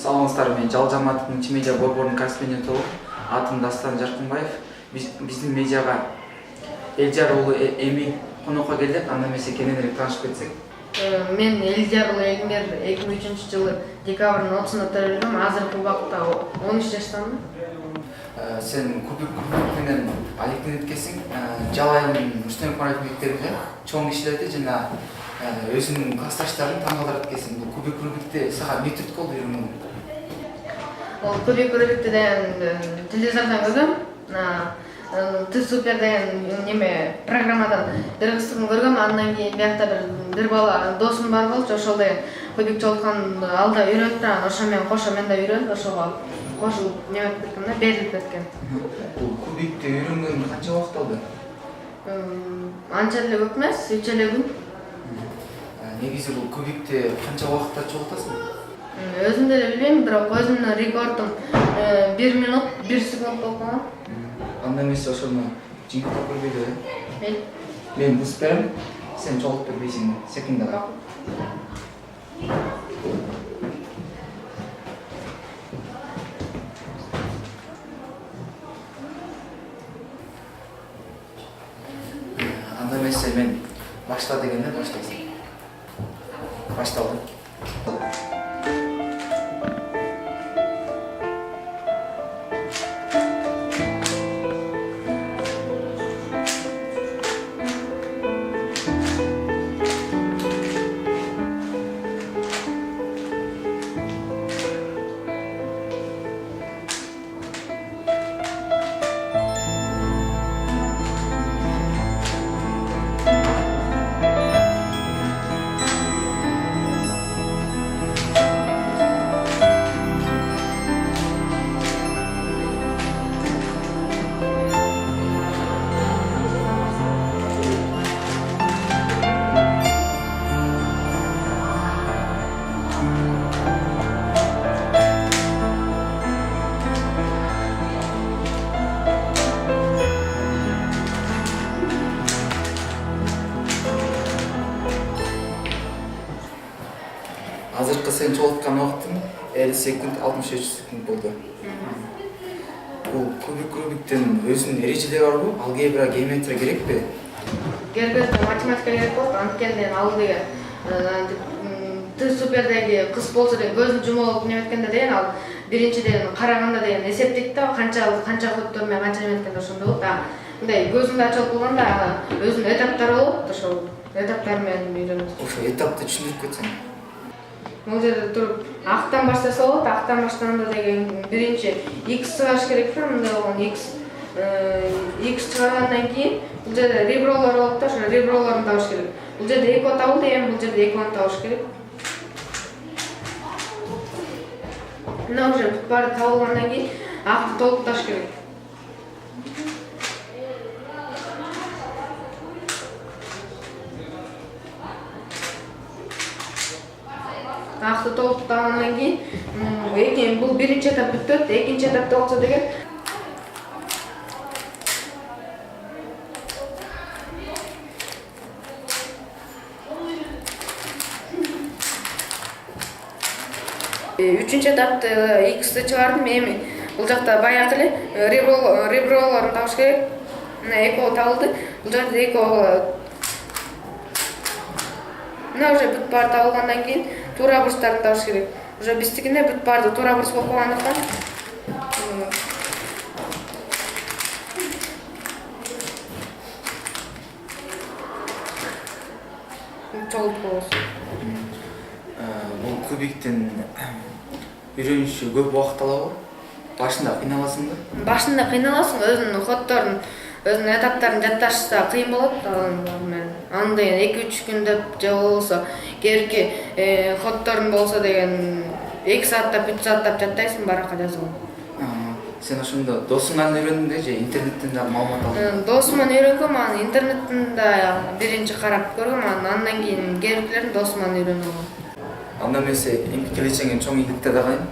Саламатсыздар, мен Жал Жаматовдун Ичи медиа борборунун корреспонденти болуп, атым Дастан Жаркынбаев. Биздин медиага Элжар уулу Эми конокко келдик, анда эмесе кененирээк таанышып кетсек. Мен Элжар уулу Элмир 2003-жылы декабрдын 30-нда төрөлгөм. Азыркы убакта 13 жаштамын. Сен Кубик менен алектенип эткенсиң. Жал айылдын Рустем Кураев мектебинде чоң кишилерди жана өзүнүн классташтарын таң калтырып эткенсиң. Бул Кубик сага эмне түрткү болду үйрөнгөнгө? Кубик деген телевизордон көргөм. Ты супер деген неме программадан кыргызчасын көргөм. Андан кийин биякта бир бала досум бар болчу, ошол деген Кубик чогулткан алда үйрөнүп турган, ошо менен кошо мен да үйрөнүп, ошого кошулуп неме кеткен да, берилип кеткен. Бул Кубикти үйрөнгөнгө канча убакыт алды? Анча эле көп эмес, 3 эле күн. Негизи бул Кубикти канча убакытта чогултасың? Өзүм деле билбейм, бирок өзүмдүн рекордум 1 минут 1 секунд болуп калган. Анда эмесе ошону жыйынтыктап көрбөйдү э? Мен бузуп берем, сен чогултуп бербейсиң секундага. Анда эмесе мен башта дегенде баштайсың. Башталды. Азыркы сен чогулткан убактың 50 секунд 63 секунд болду. Бул Кубиктин өзүнүн эрежелери барбы? Ал кээ бир геометрия керекпи? Керек математика керек болот. Анткени ал деген ты супердеги кыз болсо деген көзүн жумулуп неметкенде деген ал биринчиден караганда деген эсептейт да, канча хоттор менен канча неметкенде ошондой болот. Мындай көзүңдү ачып болгондо өзүнүн этаптары болот, ошол этаптар менен үйрөнөт. Ошо этапты түшүндүрүп кетсең. Бул жерде туруп актан баштаса болот. Актан баштаганда деген биринчи x чыгарыш керек да, мындай болгон x чыгаргандан кийин бул жерде ребролор болот да, ошо ребролорун табыш керек. Бул жерде эко табылды, эми бул жерде экону табыш керек. Мына уже бүт баары табылгандан кийин акты толукташ керек. Акты толуктагандан кийин бул биринчи этап бүтөт, экинчи этапта болсо деген үчүнчү этапты x'ти чыгардым. Эми бул жакта баягы эле ребролорун табыш керек. Мына эко табылды. Бул жерде эко мына уже бүт баары табылгандан кийин туура бурчтарды табыш керек. Уже биздикинде бүт баары туура бурч болуп калгандыктан чогултуп коебуз. Бул Кубиктин үйрөнүшү көп убакыт алабы? Башында кыйналасыңбы? Башында кыйналасың, өзүнүн ходдорун, өзүнүн этаптарын жатташса кыйын болот. Аны деген 2-3 күндөп же болбосо кээинки ходдорун болсо деген 2 сааттап, 3 сааттап жаттайсың баракка жазып. Сен ошондо досуңдан үйрөндүңбү же интернеттен да маалымат алдың? Досуман үйрөнгөм, аны интернеттен да биринчи карап көргөм, андан кийин кээинкилерин досуман үйрөнүп алгам. Анда эмесе келечегиңе чоң ийгиликтер да кайын.